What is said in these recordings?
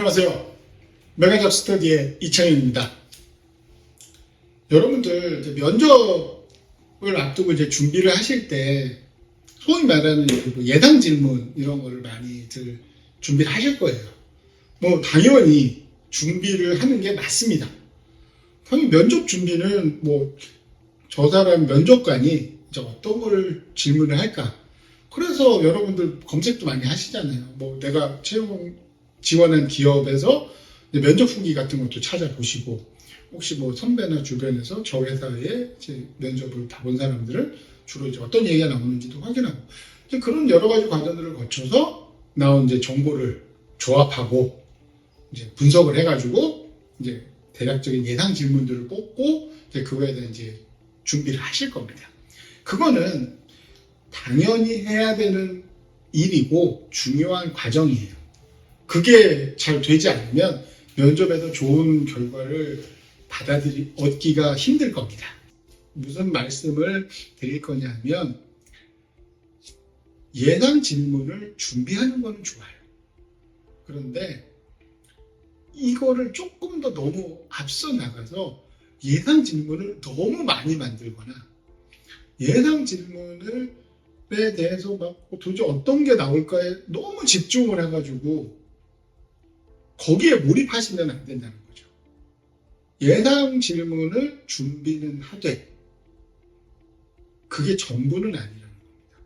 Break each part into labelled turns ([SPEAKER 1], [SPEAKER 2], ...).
[SPEAKER 1] 안녕하세요. 메가잡 스터디의 이창현입니다. 여러분들 이제 면접을 앞두고 이제 준비를 하실 때 소위 말하는 그 예상 질문 이런 거를 많이들 준비를 하실 거예요. 뭐 당연히 준비를 하는 게 맞습니다. 당연히 면접 준비는 뭐 저 사람 면접관이 이제 어떤 걸 질문을 할까. 그래서 여러분들 검색도 많이 하시잖아요. 뭐 내가 채용 지원한 기업에서 면접 후기 같은 것도 찾아보시고, 혹시 뭐 선배나 주변에서 저 회사에 면접을 다 본 사람들은 주로 이제 어떤 얘기가 나오는지도 확인하고, 이제 그런 여러 가지 과정들을 거쳐서 나온 이제 정보를 조합하고 이제 분석을 해가지고 이제 대략적인 예상 질문들을 뽑고 이제 그거에 대한 이제 준비를 하실 겁니다. 그거는 당연히 해야 되는 일이고 중요한 과정이에요. 그게 잘 되지 않으면 면접에서 좋은 결과를 얻기가 힘들 겁니다. 무슨 말씀을 드릴 거냐 하면, 예상 질문을 준비하는 거는 좋아요. 그런데 이거를 조금 더 너무 앞서 나가서 예상 질문을 너무 많이 만들거나, 예상 질문에 대해서 막 도대체 어떤 게 나올까에 너무 집중을 해가지고 거기에 몰입하시면 안 된다는 거죠. 예상 질문을 준비는 하되 그게 전부는 아니라는 겁니다.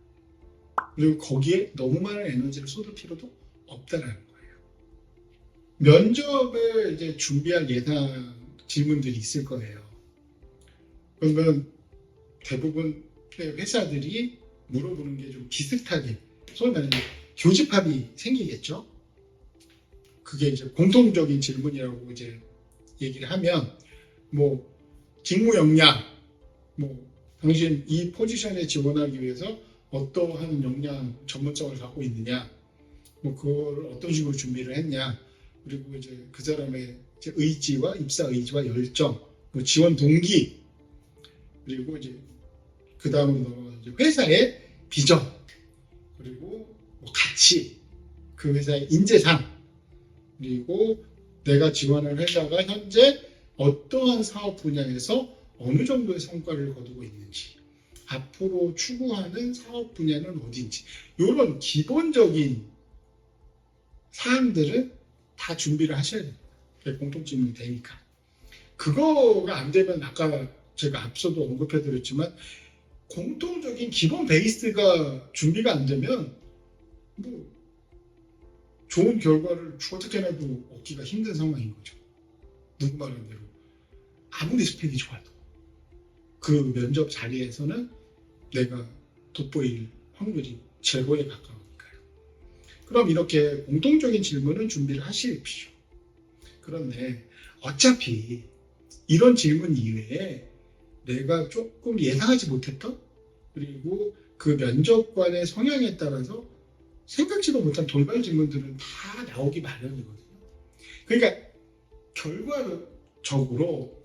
[SPEAKER 1] 그리고 거기에 너무 많은 에너지를 쏟을 필요도 없다는 거예요. 면접에 이제 준비할 예상 질문들이 있을 거예요. 그러면 대부분 회사들이 물어보는 게 좀 비슷하게, 소위 말하는 교집합이 생기겠죠. 그게 이제 공통적인 질문이라고 이제 얘기를 하면, 뭐 직무 역량, 뭐 당신 이 포지션에 지원하기 위해서 어떠한 역량, 전문성을 갖고 있느냐, 뭐 그걸 어떤 식으로 준비를 했냐, 그리고 이제 그 사람의 이제 의지와 입사 의지와 열정, 뭐 지원 동기, 그리고 이제 그 다음으로 이제 회사의 비전, 그리고 뭐 가치, 그 회사의 인재상, 그리고 내가 지원한 회사가 현재 어떠한 사업 분야에서 어느 정도의 성과를 거두고 있는지, 앞으로 추구하는 사업 분야는 어딘지, 이런 기본적인 사항들은 다 준비를 하셔야 됩니다. 공통점이 되니까. 그거가 안 되면, 아까 제가 앞서도 언급해드렸지만, 공통적인 기본 베이스가 준비가 안 되면 뭐 좋은 결과를 어떻게라도 얻기가 힘든 상황인 거죠. 누구 말한 대로 아무리 스펙이 좋아도 그 면접 자리에서는 내가 돋보일 확률이 제로에 가까우니까요. 그럼 이렇게 공통적인 질문은 준비를 하십시오. 그런데 어차피 이런 질문 이외에 내가 조금 예상하지 못했던, 그리고 그 면접관의 성향에 따라서 생각지도 못한 돌발 질문들은 다 나오기 마련이거든요. 그러니까 결과적으로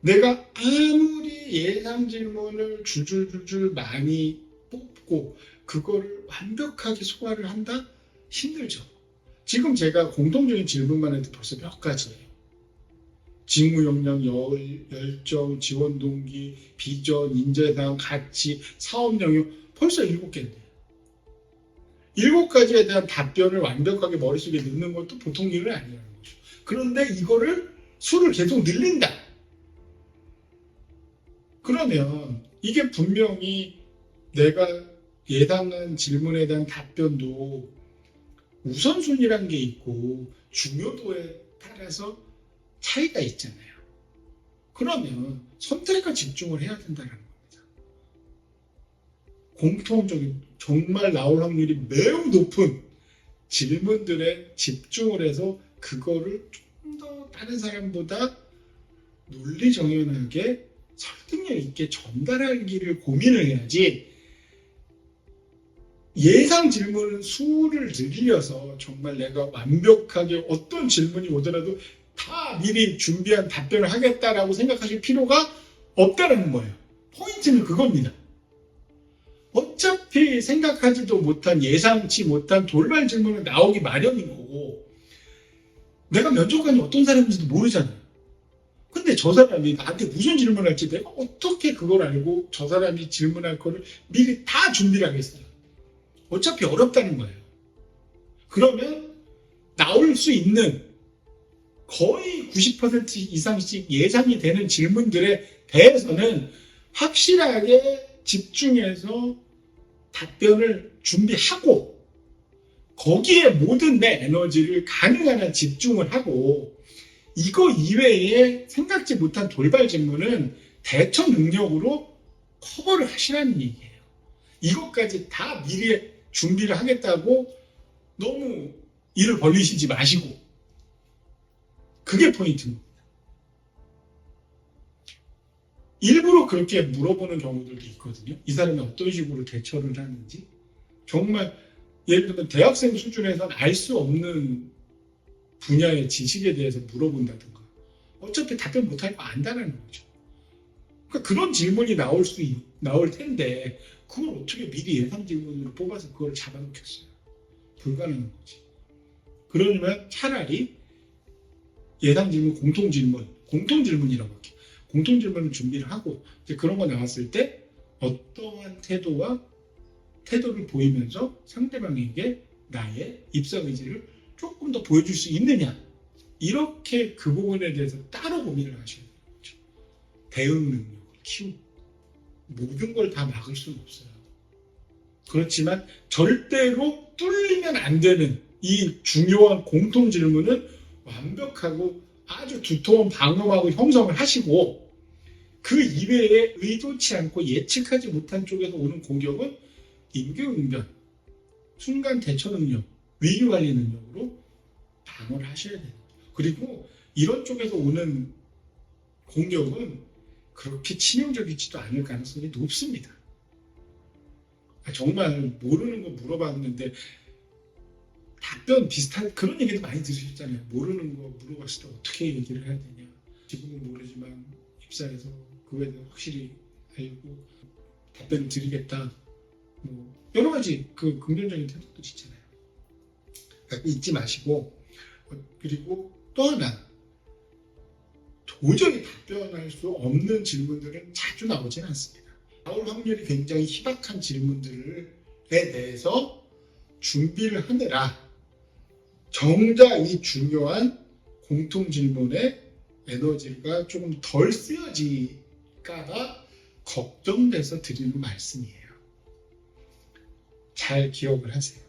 [SPEAKER 1] 내가 아무리 예상 질문을 줄줄줄줄 많이 뽑고 그거를 완벽하게 소화를 한다? 힘들죠. 지금 제가 공통적인 질문만 해도 벌써 몇 가지예요. 직무 역량, 열정, 지원 동기, 비전, 인재상, 가치, 사업 영역, 벌써 7개인데 7가지에 대한 답변을 완벽하게 머릿속에 넣는 것도 보통 일은 아니라는 거죠. 그런데 이거를 수를 계속 늘린다. 그러면 이게 분명히 내가 예상한 질문에 대한 답변도 우선순위란 게 있고 중요도에 따라서 차이가 있잖아요. 그러면 선택과 집중을 해야 된다는 겁니다. 공통적인, 정말 나올 확률이 매우 높은 질문들에 집중을 해서 그거를 좀 더 다른 사람보다 논리정연하게 설득력 있게 전달하기를 고민을 해야지, 예상 질문 수를 늘려서 정말 내가 완벽하게 어떤 질문이 오더라도 다 미리 준비한 답변을 하겠다라고 생각하실 필요가 없다는 거예요. 포인트는 그겁니다. 어차피 생각하지도 못한, 예상치 못한 돌발 질문은 나오기 마련인 거고, 내가 면접관이 어떤 사람인지도 모르잖아요. 근데 저 사람이 나한테 무슨 질문을 할지 내가 어떻게 그걸 알고 저 사람이 질문할 거를 미리 다 준비를 하겠어요. 어차피 어렵다는 거예요. 그러면 나올 수 있는 거의 90% 이상씩 예상이 되는 질문들에 대해서는 확실하게 집중해서 답변을 준비하고 거기에 모든 내 에너지를 가능한 한 집중을 하고 이거 이외에 생각지 못한 돌발 질문은 대처 능력으로 커버를 하시라는 얘기예요. 이것까지 다 미리 준비를 하겠다고 너무 일을 벌리시지 마시고 그게 포인트입니다. 일부러 그렇게 물어보는 경우들도 있거든요. 이 사람이 어떤 식으로 대처를 하는지. 정말 예를 들면 대학생 수준에서는 알 수 없는 분야의 지식에 대해서 물어본다든가 어차피 답변 못할 거 안다는 거죠. 그러니까 그런 질문이 나올 텐데 그걸 어떻게 미리 예상 질문으로 뽑아서 그걸 잡아놓겠어요. 불가능한 거지. 그러면 차라리 예상 질문, 공통 질문이라고 할게요. 공통 질문을 준비를 하고 이제 그런 거 나왔을 때 어떠한 태도를 보이면서 상대방에게 나의 입사 의지를 조금 더 보여줄 수 있느냐 이렇게 그 부분에 대해서 따로 고민을 하셔야 되는 거죠. 대응 능력을 키우고 모든 걸 다 막을 수는 없어요. 그렇지만 절대로 뚫리면 안 되는 이 중요한 공통 질문은 완벽하고 아주 두터운 방어막을 형성을 하시고 그 이외에 의도치 않고 예측하지 못한 쪽에서 오는 공격은 임기응변, 순간 대처 능력, 위기관리 능력으로 방어를 하셔야 돼요. 그리고 이런 쪽에서 오는 공격은 그렇게 치명적이지도 않을 가능성이 높습니다. 정말 모르는 거 물어봤는데 답변 비슷한 그런 얘기도 많이 들으셨잖아요. 모르는 거 물어봤을 때 어떻게 얘기를 해야 되냐. 지금은 모르지만 입사해서 그거에 대해 확실히 알고 답변을 드리겠다. 뭐 여러 가지 그 긍정적인 태도도 있잖아요. 그러니까 잊지 마시고 그리고 또 하나 도저히 답변할 수 없는 질문들은 자주 나오진 않습니다. 나올 확률이 굉장히 희박한 질문들에 대해서 준비를 하느라 정작 이 중요한 공통 질문에 에너지가 조금 덜 쓰여질까봐 걱정돼서 드리는 말씀이에요. 잘 기억을 하세요.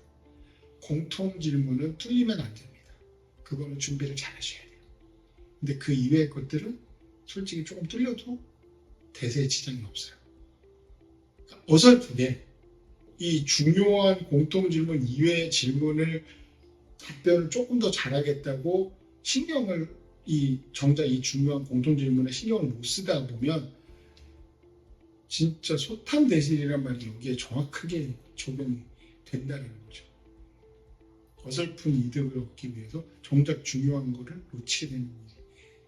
[SPEAKER 1] 공통 질문은 뚫리면 안 됩니다. 그거는 준비를 잘 하셔야 돼요. 근데 그 이외의 것들은 솔직히 조금 뚫려도 대세에 지장이 없어요. 그러니까 어설프게 이 중요한 공통 질문 이외의 질문을 답변을 조금 더 잘하겠다고 정작 이 중요한 공통 질문에 신경을 못 쓰다 보면 진짜 소탕대실이란 말이 여기에 정확하게 적용이 된다는 거죠. 어설픈 이득을 얻기 위해서 정작 중요한 거를 놓치게 되는 일이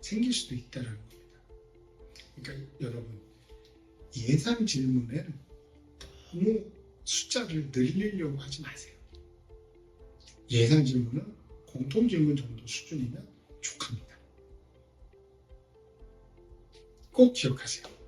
[SPEAKER 1] 생길 수도 있다는 겁니다. 그러니까 여러분 예상 질문에는 너무 숫자를 늘리려고 하지 마세요. 예상 질문은 공통 질문 정도 수준이면 족합니다. 꼭 기억하세요.